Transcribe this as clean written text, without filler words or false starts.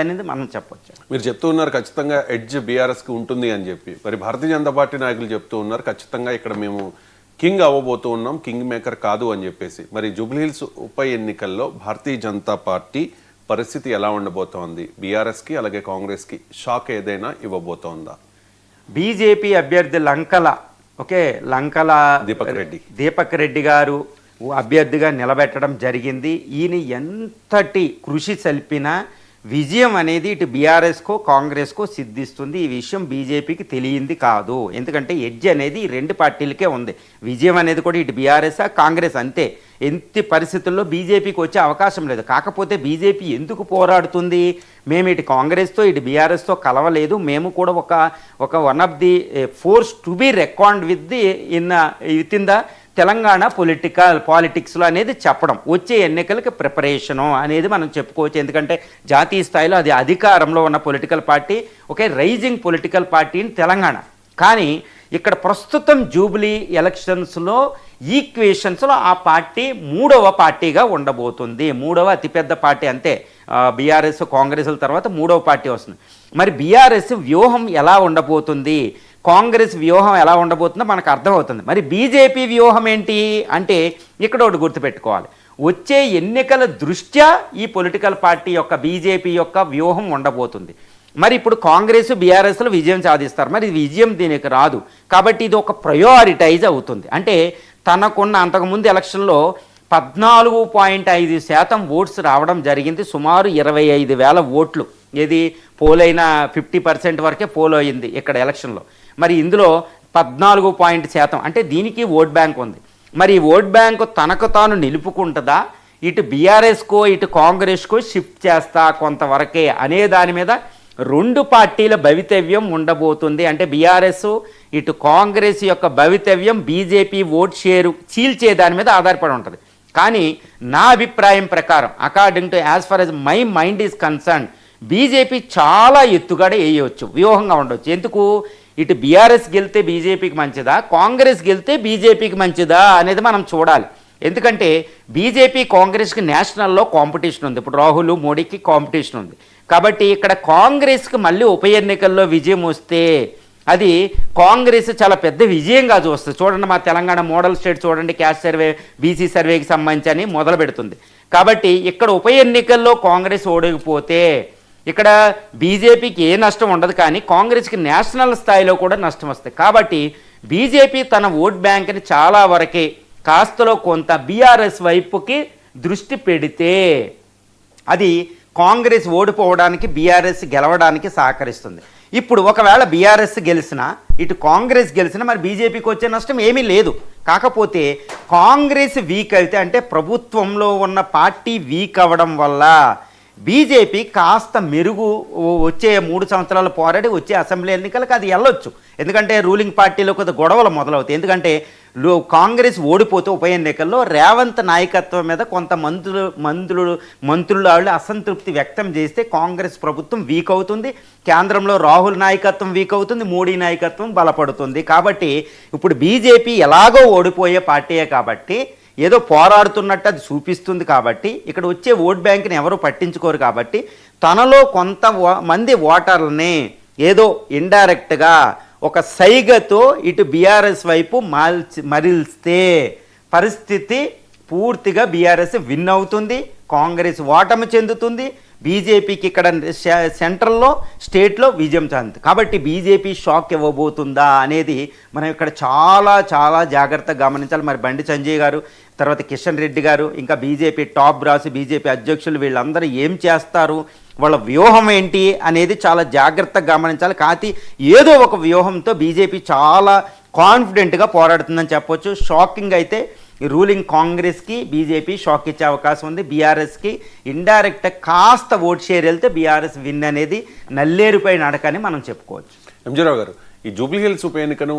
అనేది మనం చెప్పొచ్చు. మీరు చెప్తూ ఉన్నారు ఖచ్చితంగా ఎడ్జ్ బీఆర్ఎస్కి ఉంటుంది అని చెప్పి, మరి భారతీయ జనతా పార్టీ నాయకులు చెప్తూ ఉన్నారు ఖచ్చితంగా ఇక్కడ మేము కింగ్ అవ్వబోతూ ఉన్నాం, కింగ్ మేకర్ కాదు అని చెప్పేసి. మరి జూబ్లీహిల్స్ ఉప ఎన్నికల్లో భారతీయ జనతా పార్టీ పరిస్థితి ఎలా ఉండబోతోంది? బీఆర్ఎస్కి అలాగే కాంగ్రెస్కి షాక్ ఏదైనా ఇవ్వబోతోందా? బీజేపీ అభ్యర్థి లంకల దీపక్ రెడ్డి గారు అభ్యర్థిగా నిలబెట్టడం జరిగింది. ఈయన ఎంతటి కృషి సల్పినా విజయం అనేది ఇటు బీఆర్ఎస్కో కాంగ్రెస్కో సిద్ధిస్తుంది. ఈ విషయం బీజేపీకి తెలియంది కాదు. ఎందుకంటే ఎడ్జ్ అనేది ఈ రెండు పార్టీలకే ఉంది. విజయం అనేది కూడా ఇటు బీఆర్ఎస్ కాంగ్రెస్ అంతే. ఎన్ని పరిస్థితుల్లో బీజేపీకి వచ్చే అవకాశం లేదు. కాకపోతే బీజేపీ ఎందుకు పోరాడుతుంది? మేము ఇటు కాంగ్రెస్తో ఇటు బీఆర్ఎస్తో కలవలేదు, మేము కూడా ఒక one of the force to be record within the Telangana పాలిటిక్స్లో అనేది చెప్పడం, వచ్చే ఎన్నికలకి ప్రిపరేషను అనేది మనం చెప్పుకోవచ్చు. ఎందుకంటే జాతీయ స్థాయిలో అది అధికారంలో ఉన్న పొలిటికల్ పార్టీ, ఒకే rising political party in Telangana. కానీ ఇక్కడ ప్రస్తుతం జూబ్లీ ఎలక్షన్స్లో ఈక్వేషన్స్లో ఆ పార్టీ మూడవ పార్టీగా ఉండబోతుంది. మూడవ అతిపెద్ద పార్టీ అంతే. బీఆర్ఎస్ కాంగ్రెస్ల తర్వాత మూడవ పార్టీ వస్తుంది. మరి బీఆర్ఎస్ వ్యూహం ఎలా ఉండబోతుంది, కాంగ్రెస్ వ్యూహం ఎలా ఉండబోతుందో మనకు అర్థమవుతుంది. మరి బీజేపీ వ్యూహం ఏంటి అంటే ఇక్కడ ఒకటి గుర్తుపెట్టుకోవాలి. వచ్చే ఎన్నికల దృష్ట్యా ఈ పొలిటికల్ పార్టీ యొక్క బీజేపీ యొక్క వ్యూహం ఉండబోతుంది. మరి ఇప్పుడు కాంగ్రెస్ బీఆర్ఎస్లో విజయం సాధిస్తారు, మరి విజయం దీనికి రాదు. కాబట్టి ఇది ఒక ప్రయారిటైజ్ అవుతుంది. అంటే తనకున్న అంతకుముందు ఎలక్షన్లో 14.5% ఓట్స్ రావడం జరిగింది. సుమారు 25,000 ఓట్లు. ఏది పోలైన 50% వరకే పోల్ అయింది ఇక్కడ ఎలక్షన్లో. మరి ఇందులో 14% అంటే దీనికి ఓట్ బ్యాంక్ ఉంది. మరి ఈ ఓట్ బ్యాంకు తనకు తాను నిలుపుకుంటుందా, ఇటు బీఆర్ఎస్కో ఇటు కాంగ్రెస్కో షిఫ్ట్ చేస్తా కొంతవరకే అనే దాని మీద రెండు పార్టీల భవితవ్యం ఉండబోతుంది. అంటే బీఆర్ఎస్ ఇటు కాంగ్రెస్ యొక్క భవితవ్యం బీజేపీ ఓట్ షేరు చీల్చే దాని మీద ఆధారపడి ఉంటుంది. కానీ నా అభిప్రాయం ప్రకారం, according to as for as my mind is concern, BJP చాలా ఎత్తుగడ వేయవచ్చు, వ్యూహంగా ఉండవచ్చు. ఎందుకు? ఇటు బీఆర్ఎస్ గెలితే బీజేపీకి మంచిదా, కాంగ్రెస్ గెలితే బీజేపీకి మంచిదా అనేది మనం చూడాలి. ఎందుకంటే బీజేపీ కాంగ్రెస్కి నేషనల్లో కాంపిటీషన్ ఉంది. ఇప్పుడు రాహుల్ మోడీకి కాంపిటీషన్ ఉంది. కాబట్టి ఇక్కడ కాంగ్రెస్కి మళ్ళీ ఉప ఎన్నికల్లో విజయం వస్తే అది కాంగ్రెస్ చాలా పెద్ద విజయంగా చూస్తుంది. చూడండి, మా తెలంగాణ మోడల్ స్టేట్ చూడండి, క్యాస్ట్ సర్వే బీసీ సర్వేకి సంబంధించి అని మొదలు పెడుతుంది. కాబట్టి ఇక్కడ ఉప ఎన్నికల్లో కాంగ్రెస్ ఓడకపోతే ఇక్కడ బీజేపీకి ఏ నష్టం ఉండదు, కానీ కాంగ్రెస్కి నేషనల్ స్థాయిలో కూడా నష్టం వస్తుంది. కాబట్టి బీజేపీ తన ఓట్ బ్యాంక్ని చాలా వరకే కాస్తలో కొంత బీఆర్ఎస్ వైపుకి దృష్టి పెడితే అది కాంగ్రెస్ ఓడిపోవడానికి బీఆర్ఎస్ గెలవడానికి సహకరిస్తుంది. ఇప్పుడు ఒకవేళ బీఆర్ఎస్ గెలిచినా ఇటు కాంగ్రెస్ గెలిచినా మరి బీజేపీకి వచ్చే నష్టం ఏమీ లేదు. కాకపోతే కాంగ్రెస్ వీక్ అయితే, అంటే ప్రభుత్వంలో ఉన్న పార్టీ వీక్ అవ్వడం వల్ల బీజేపీ కాస్త మెరుగు వచ్చే 3 సంవత్సరాలు పోరాడి వచ్చే అసెంబ్లీ ఎన్నికలకు అది వెళ్ళొచ్చు. ఎందుకంటే రూలింగ్ పార్టీలో కొద్ది గొడవలు మొదలవుతాయి. ఎందుకంటే కాంగ్రెస్ ఓడిపోతే ఉప ఎన్నికల్లో రేవంత్ నాయకత్వం మీద కొంత మంత్రులు వాళ్ళు అసంతృప్తి వ్యక్తం చేస్తే కాంగ్రెస్ ప్రభుత్వం వీక్ అవుతుంది. కేంద్రంలో రాహుల్ నాయకత్వం వీక్ అవుతుంది, మోడీ నాయకత్వం బలపడుతుంది. కాబట్టి ఇప్పుడు బీజేపీ ఎలాగో ఓడిపోయే పార్టీయే కాబట్టి ఏదో పోరాడుతున్నట్టు అది చూపిస్తుంది. కాబట్టి ఇక్కడ వచ్చే ఓట్ బ్యాంక్ని ఎవరు పట్టించుకోరు. కాబట్టి తనలో కొంతమంది ఓటర్లని ఏదో ఇండైరెక్ట్గా ఒక సైగతో ఇటు బీఆర్ఎస్ వైపు మరిల్స్తే పరిస్థితి పూర్తిగా బీఆర్ఎస్ విన్ అవుతుంది, కాంగ్రెస్ ఓటమి చెందుతుంది, బీజేపీకి ఇక్కడ సెంట్రల్లో స్టేట్లో విజయం చెందుతుంది. కాబట్టి బీజేపీ షాక్ ఇవ్వబోతుందా అనేది మనం ఇక్కడ చాలా చాలా జాగ్రత్తగా గమనించాలి. మరి బండి సంజయ్ గారు, తర్వాత కిషన్ రెడ్డి గారు, ఇంకా బీజేపీ టాప్ బ్రాస్ బీజేపీ అధ్యక్షులు వీళ్ళందరూ ఏం చేస్తారు, వాళ్ళ వ్యూహం ఏంటి అనేది చాలా జాగ్రత్తగా గమనించాలి. కాకపోతే ఏదో ఒక వ్యూహంతో బీజేపీ చాలా కాన్ఫిడెంట్గా పోరాడుతుందని చెప్పొచ్చు. షాకింగ్ అయితే రూలింగ్ కాంగ్రెస్కి బీజేపీ షాక్ ఇచ్చే అవకాశం ఉంది. బీఆర్ఎస్కి ఇండైరెక్ట్ కాస్త ఓట్ షేర్ వెళ్తే బీఆర్ఎస్ విన్ అనేది నల్లేరుపై నడకని మనం చెప్పుకోవచ్చు. ఎంజీరావు గారు, ఈ జూబ్లీహిల్స్ ఉప ఎన్నికను